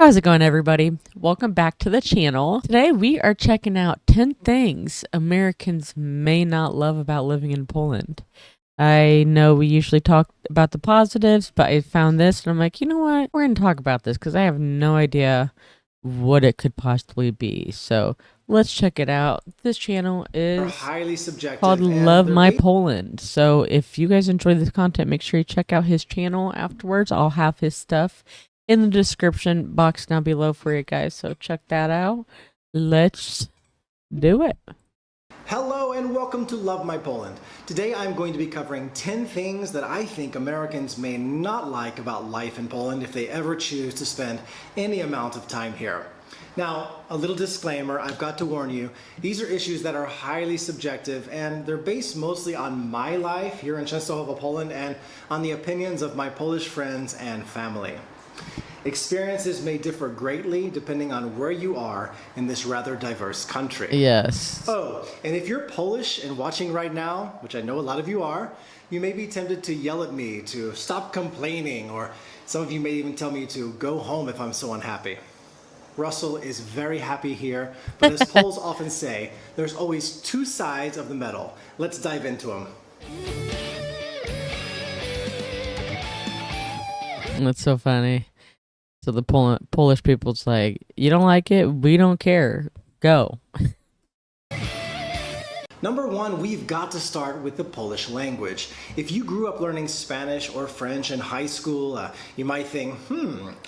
How's it going, everybody? Welcome back to the channel. Today we are checking out 10 things Americans may not love about living in Poland. I know we usually talk about the positives, but I found this and I'm like, you know what? We're going to talk about this because I have no idea what it could possibly be. So let's check it out. This channel is highly subjective called and Love they're My based. Poland. So if you guys enjoy this content, make sure you check out his channel afterwards. I'll have his stuff in the description box down below for you guys. So check that out. Let's do it. Hello and welcome to Love My Poland. Today I'm going to be covering 10 things that I think Americans may not like about life in Poland if they ever choose to spend any amount of time here. Now, a little disclaimer, I've got to warn you, these are issues that are highly subjective and they're based mostly on my life here in Częstochowa, Poland, and on the opinions of my Polish friends and family. Experiences may differ greatly depending on where you are in this rather diverse country. Yes. Oh, and if you're Polish and watching right now, which I know a lot of you are, you may be tempted to yell at me to stop complaining, or some of you may even tell me to go home if I'm so unhappy. Russell is very happy here, but as Poles often say, there's always two sides of the medal. Let's dive into them. That's so funny. So the Polish people's like, you don't like it? We don't care. Go. Number one, we've got to start with the Polish language. If you grew up learning Spanish or French in high school, you might think,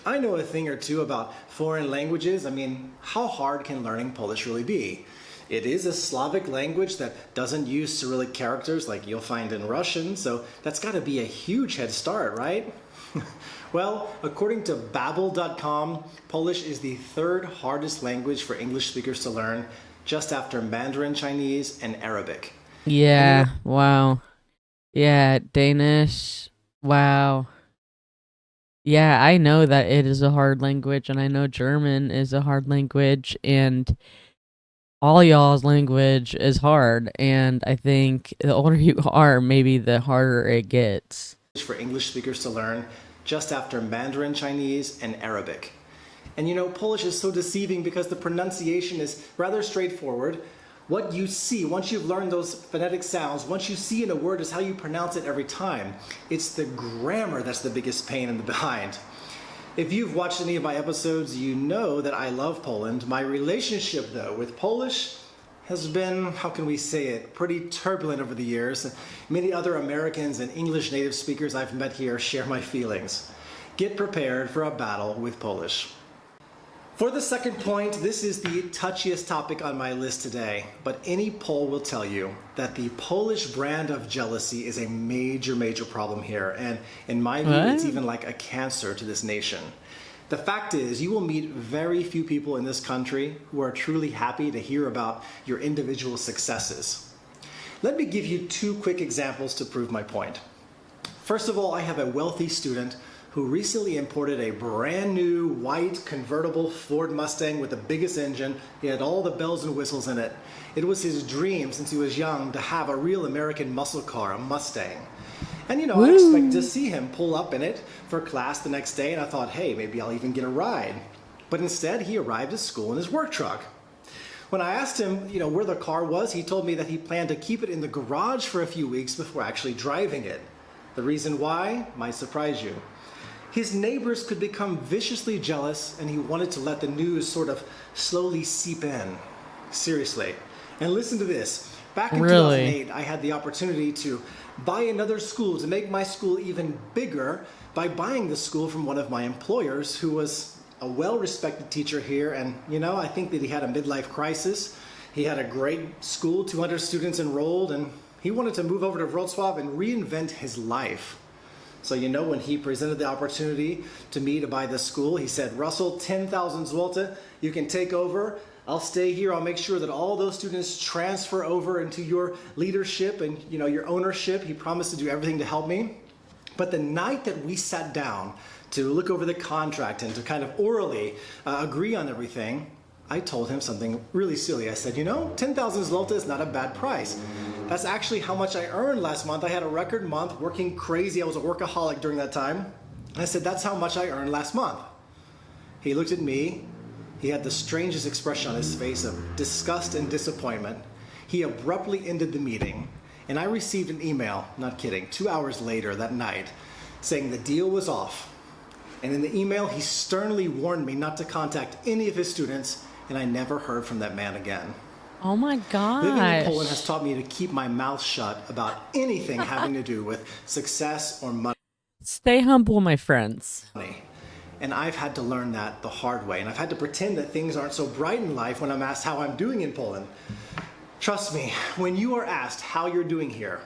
I know a thing or two about foreign languages. I mean, how hard can learning Polish really be? It is a Slavic language that doesn't use Cyrillic characters like you'll find in Russian, so that's got to be a huge head start, right? Well, according to Babbel.com, Polish is the third hardest language for English speakers to learn, just after Mandarin Chinese and Arabic. Yeah. Wow. Yeah. Danish. Wow. Yeah, I know that it is a hard language, and I know German is a hard language, and all y'all's language is hard. And I think the older you are, maybe the harder it gets. For English speakers to learn, just after Mandarin Chinese and Arabic. And you know, Polish is so deceiving because the pronunciation is rather straightforward. What you see, once you've learned those phonetic sounds, once you see in a word is how you pronounce it every time. It's the grammar that's the biggest pain in the behind. If you've watched any of my episodes, you know that I love Poland. My relationship, though, with Polish has been, how can we say it, pretty turbulent over the years. Many other Americans and English native speakers I've met here share my feelings. Get prepared for a battle with Polish. For the second point, this is the touchiest topic on my list today, but any Pole will tell you that the Polish brand of jealousy is a major problem here, and in my view, it's even like a cancer to this nation. The fact is, you will meet very few people in this country who are truly happy to hear about your individual successes. Let me give you two quick examples to prove my point. First of all, I have a wealthy student who recently imported a brand new white convertible Ford Mustang with the biggest engine. He had all the bells and whistles in it. It was his dream since he was young to have a real American muscle car, a Mustang. And you know, I expected to see him pull up in it for class the next day, and I thought, hey, maybe I'll even get a ride. But instead, he arrived at school in his work truck. When I asked him, where the car was, he told me that he planned to keep it in the garage for a few weeks before actually driving it. The reason why might surprise you. His neighbors could become viciously jealous, and he wanted to let the news sort of slowly seep in. Seriously. And listen to this. Back in 2008, I had the opportunity to buy another school, to make my school even bigger by buying the school from one of my employers who was a well-respected teacher here. And, I think that he had a midlife crisis. He had a great school, 200 students enrolled, and he wanted to move over to Wrocław and reinvent his life. So when he presented the opportunity to me to buy this school, he said, Russell, 10,000 zloty, you can take over. I'll stay here. I'll make sure that all those students transfer over into your leadership and your ownership. He promised to do everything to help me. But the night that we sat down to look over the contract and to kind of orally agree on everything, I told him something really silly. I said, 10,000 zloty is not a bad price. That's actually how much I earned last month. I had a record month, working crazy. I was a workaholic during that time. I said, that's how much I earned last month. He looked at me. He had the strangest expression on his face of disgust and disappointment. He abruptly ended the meeting, and I received an email, not kidding, 2 hours later that night, saying the deal was off. And in the email, he sternly warned me not to contact any of his students, and I never heard from that man again. Oh my Living in Poland gosh. has taught me to keep my mouth shut about anything having to do with success or money. Stay humble, my friends. And I've had to learn that the hard way. And I've had to pretend that things aren't so bright in life when I'm asked how I'm doing in Poland. Trust me, when you are asked how you're doing here,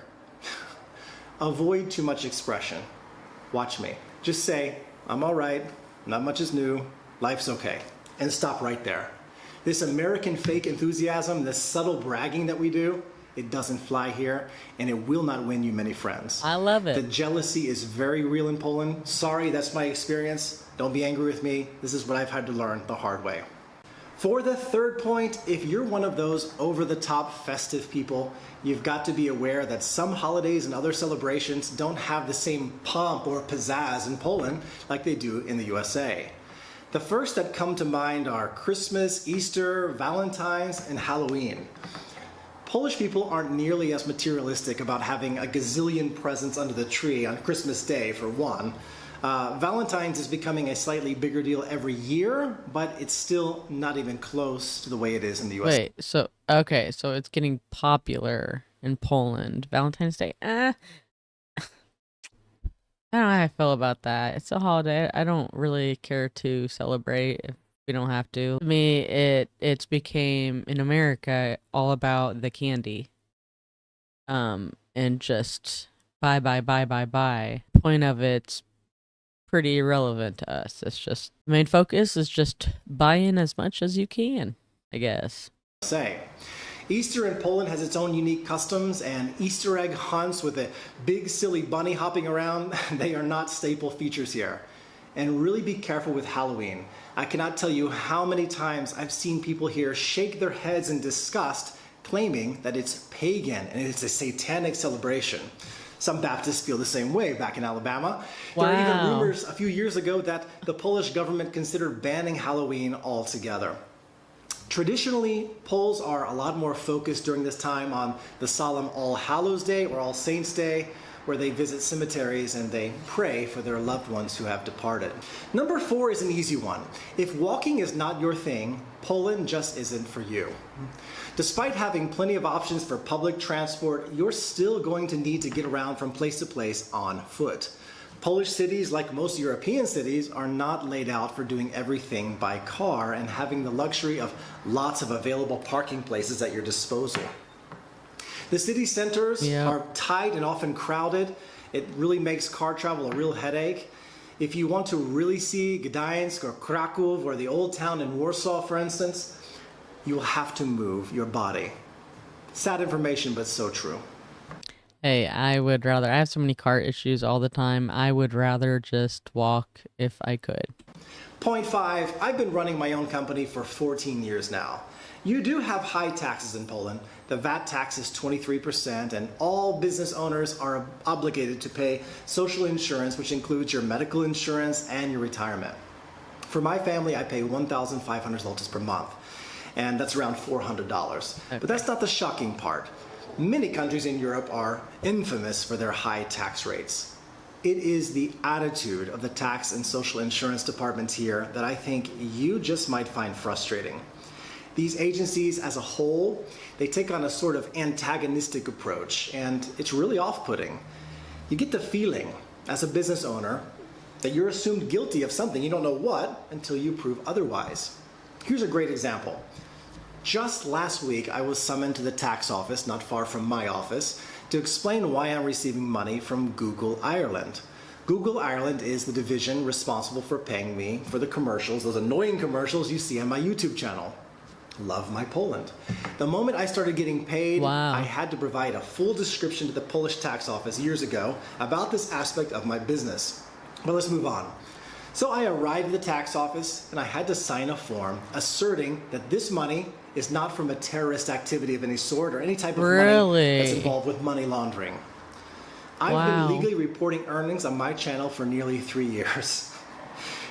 avoid too much expression. Watch me. Just say, I'm all right, not much is new, life's okay. And stop right there. This American fake enthusiasm, this subtle bragging that we do, it doesn't fly here, and it will not win you many friends. I love The it. jealousy is very real in Poland. Sorry, that's my experience. Don't be angry with me. This is what I've had to learn the hard way. For the third point, if you're one of those over-the-top festive people, you've got to be aware that some holidays and other celebrations don't have the same pomp or pizzazz in Poland like they do in the USA. The first that come to mind are Christmas, Easter, Valentine's, and Halloween. Polish people aren't nearly as materialistic about having a gazillion presents under the tree on Christmas Day, for one. Valentine's is becoming a slightly bigger deal every year, but it's still not even close to the way it is in the US. Wait, so okay, so it's getting popular in Poland. Valentine's Day. I don't know how I feel about that. It's a holiday. I don't really care to celebrate if we don't have to. To me, it's became in America all about the candy. And just buy. Point of it's pretty irrelevant to us. It's just the main focus is just buying as much as you can, I guess. Say. Easter in Poland has its own unique customs, and Easter egg hunts with a big silly bunny hopping around, they are not staple features here. And really be careful with Halloween. I cannot tell you how many times I've seen people here shake their heads in disgust, claiming that it's pagan and it's a satanic celebration. Some Baptists feel the same way back in Alabama. There are even Wow. rumors a few years ago that the Polish government considered banning Halloween altogether. Traditionally, Poles are a lot more focused during this time on the solemn All Hallows Day or All Saints Day, where they visit cemeteries and they pray for their loved ones who have departed. Number 4 is an easy one. If walking is not your thing, Poland just isn't for you. Despite having plenty of options for public transport, you're still going to need to get around from place to place on foot. Polish cities, like most European cities, are not laid out for doing everything by car and having the luxury of lots of available parking places at your disposal. The city centers are tight and often crowded. It really makes car travel a real headache. If you want to really see Gdańsk or Kraków or the old town in Warsaw, for instance, you will have to move your body. Sad information, but so true. Hey, I would rather. I have so many car issues all the time. I would rather just walk if I could. Point 5, I've been running my own company for 14 years now. You do have high taxes in Poland. The VAT tax is 23%, and all business owners are obligated to pay social insurance, which includes your medical insurance and your retirement. For my family, I pay 1,500 zlotys per month, and that's around $400. Okay. But that's not the shocking part. Many countries in Europe are infamous for their high tax rates. It is the attitude of the tax and social insurance departments here that I think you just might find frustrating. These agencies as a whole, they take on a sort of antagonistic approach, and it's really off-putting. You get the feeling, as a business owner, that you're assumed guilty of something, you don't know what, until you prove otherwise. Here's a great example. Just last week, I was summoned to the tax office, not far from my office, to explain why I'm receiving money from Google Ireland. Google Ireland is the division responsible for paying me for the commercials, those annoying commercials you see on my YouTube channel. Love my Poland. The moment I started getting paid, Wow. I had to provide a full description to the Polish tax office years ago about this aspect of my business. But let's move on. So I arrived at the tax office and I had to sign a form asserting that this money is not from a terrorist activity of any sort or any type of money Really? that's involved with money laundering. I've Wow. been legally reporting earnings on my channel for nearly 3 years.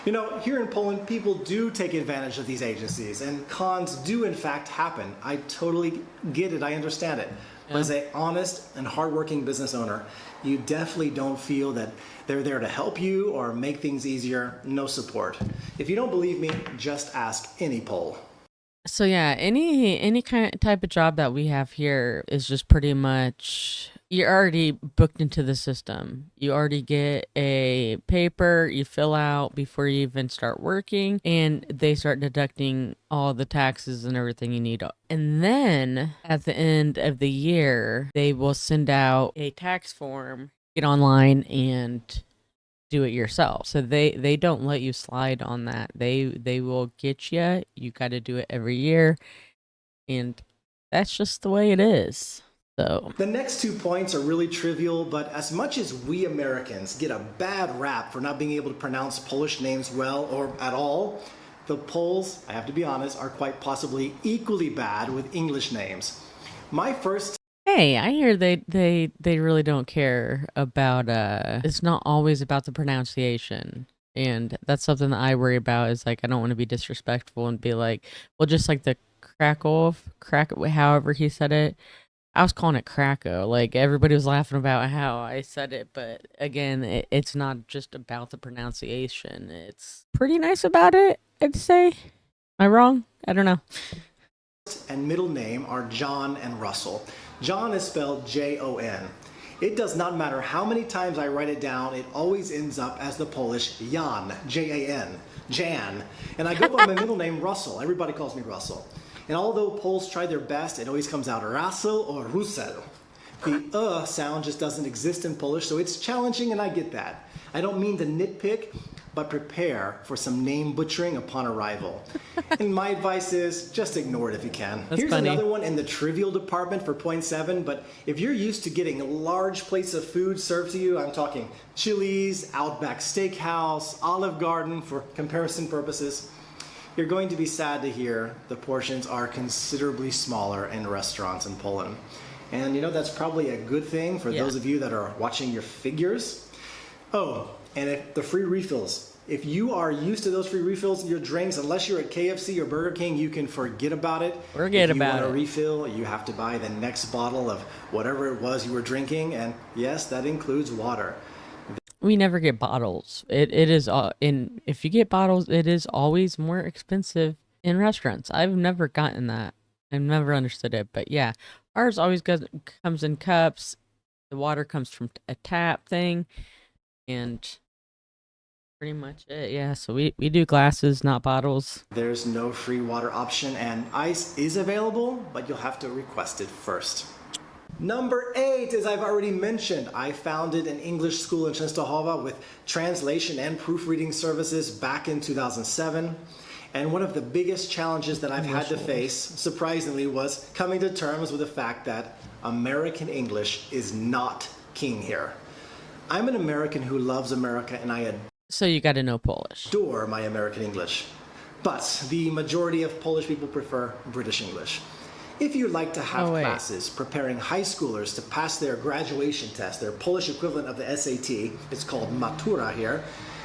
You know, here in Poland, people do take advantage of these agencies, and cons do in fact happen. I totally get it, I understand it. But as an honest and hardworking business owner, you definitely don't feel that they're there to help you or make things easier. No support. If you don't believe me, just ask any Pole. So yeah, any kind of type of job that we have here is just pretty much you're already booked into the system. You already get a paper you fill out before you even start working, and they start deducting all the taxes and everything you need. And then at the end of the year, they will send out a tax form. Get online and do it yourself. So they don't let you slide on that. They will get you. You got to do it every year, and that's just the way it is. So The next 2 points are really trivial, but as much as we Americans get a bad rap for not being able to pronounce Polish names well or at all, the Poles, I have to be honest, are quite possibly equally bad with English names. My first hey, I hear they really don't care about it's not always about the pronunciation. And that's something that I worry about is like I don't want to be disrespectful and be like, well, just like the Krakow, however he said it. I was calling it Krakow. Like everybody was laughing about how I said it, but again, it's not just about the pronunciation. It's pretty nice about it, I'd say. Am I wrong? I don't know. and middle name are John and Russell. John is spelled Jon. It does not matter how many times I write it down, it always ends up as the Polish Jan, Jan, Jan. And I go by my middle name, Russell. Everybody calls me Russell. And although Poles try their best, it always comes out Russell or Russell. The sound just doesn't exist in Polish, so it's challenging, and I get that. I don't mean to nitpick, but prepare for some name butchering upon arrival. And my advice is just ignore it if you can. That's Here's funny. another one in the trivial department for point 7, but if you're used to getting large plates of food served to you, I'm talking Chili's, Outback Steakhouse, Olive Garden for comparison purposes, you're going to be sad to hear the portions are considerably smaller in restaurants in Poland. And you know, that's probably a good thing for those of you that are watching your figures. Oh, and if the free refills. If you are used to those free refills in your drinks, unless you're at KFC or Burger King, you can forget about it. Forget if you about want a it. refill, you have to buy the next bottle of whatever it was you were drinking, and yes, that includes water. We never get bottles. It is in if you get bottles, it is always more expensive in restaurants. I've never gotten that. I've never understood it, but yeah, ours always comes in cups. The water comes from a tap thing, and pretty much it. Yeah, so we do glasses, not bottles. There's no free water option, and ice is available, but you'll have to request it first. Number 8, as I've already mentioned, I founded an English school in Częstochowa with translation and proofreading services back in 2007. And one of the biggest challenges that I've had to face, surprisingly, was coming to terms with the fact that American English is not king here. I'm an American who loves America, and I So you got to know Polish. adore my American English. But the majority of Polish people prefer British English. If you'd like to have classes preparing high schoolers to pass their graduation test, their Polish equivalent of the SAT, it's called matura here,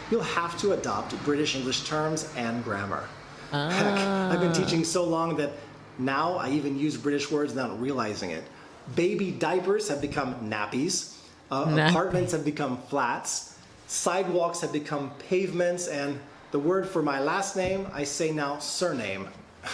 you'll have to adopt British English terms and grammar. Heck, I've been teaching so long that now I even use British words without realizing it. Baby diapers have become nappies, apartments have become flats, sidewalks have become pavements, and the word for my last name, I say now surname.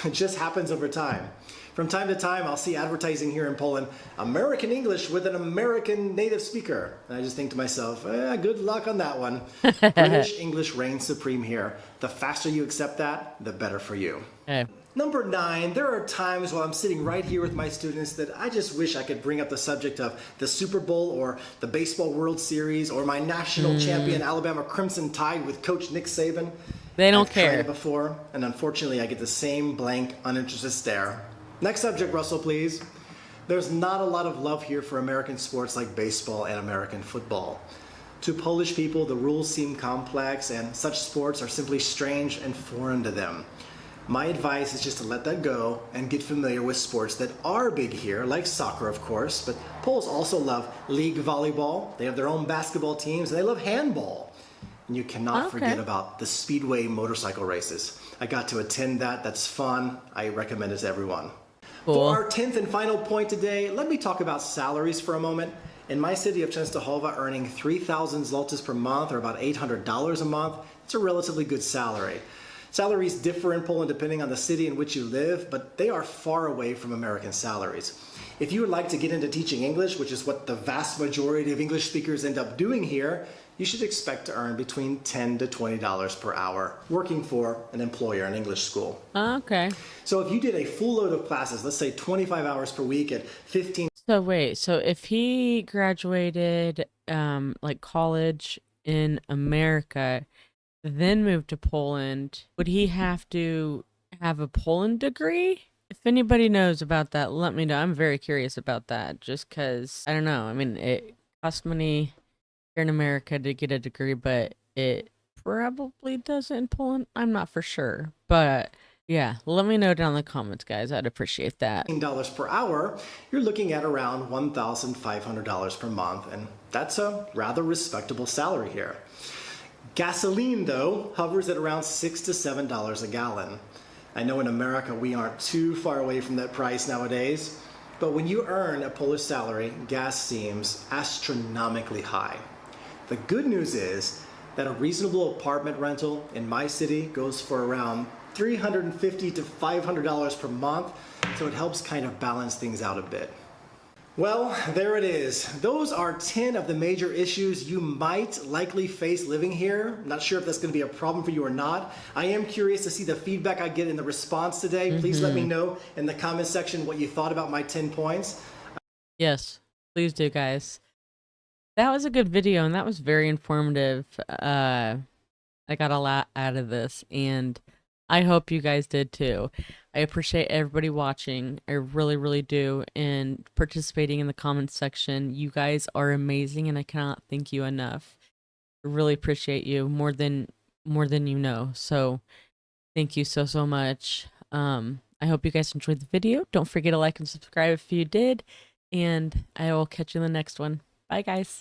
It just happens over time. From time to time, I'll see advertising here in Poland, American English with an American native speaker. And I just think to myself, good luck on that one. British English reigns supreme here. The faster you accept that, the better for you. Hey. Number 9, there are times while I'm sitting right here with my students that I just wish I could bring up the subject of the Super Bowl or the Baseball World Series or my national champion Alabama Crimson Tide with Coach Nick Saban. They don't I've tried care. it before, and unfortunately I get the same blank, uninterested stare. Next subject, Russell, please. There's not a lot of love here for American sports like baseball and American football. To Polish people, the rules seem complex, and such sports are simply strange and foreign to them. My advice is just to let that go and get familiar with sports that are big here, like soccer, of course, but Poles also love league volleyball, they have their own basketball teams, and they love handball. And you cannot forget Okay. about the Speedway motorcycle races. I got to attend that. That's fun. I recommend it to everyone. For Cool. our 10th and final point today, let me talk about salaries for a moment. In my city of Częstochowa, earning 3,000 zlotys per month, or about $800 a month, it's a relatively good salary. Salaries differ in Poland depending on the city in which you live, but they are far away from American salaries. If you would like to get into teaching English, which is what the vast majority of English speakers end up doing here, you should expect to earn between $10 to $20 per hour working for an employer in English school. Okay. So if you did a full load of classes, let's say 25 hours per week at 15. So wait, so if he graduated like college in America, then moved to Poland, would he have to have a Poland degree? If anybody knows about that, let me know. I'm very curious about that just cuz I don't know. I mean, it costs money here in America to get a degree, but it probably doesn't in Poland. I'm not for sure. But yeah, let me know down in the comments, guys. I'd appreciate that. $15 per hour, you're looking at around $1,500 per month, and that's a rather respectable salary here. Gasoline, though, hovers at around $6 to $7 a gallon. I know in America we aren't too far away from that price nowadays, but when you earn a Polish salary, gas seems astronomically high. The good news is that a reasonable apartment rental in my city goes for around $350 to $500 per month, so it helps kind of balance things out a bit. Well, there it is. Those are 10 of the major issues you might likely face living here. Not sure if that's going to be a problem for you or not. I am curious to see the feedback I get in the response today. Please let me know in the comment section what you thought about my 10 points. Yes, please do, guys. That was a good video and that was very informative. I got a lot out of this and I hope you guys did too. I appreciate everybody watching. I really, really do. And participating in the comments section. You guys are amazing and I cannot thank you enough. I really appreciate you more than you know. So thank you so much. I hope you guys enjoyed the video. Don't forget to like and subscribe if you did. And I will catch you in the next one. Bye guys.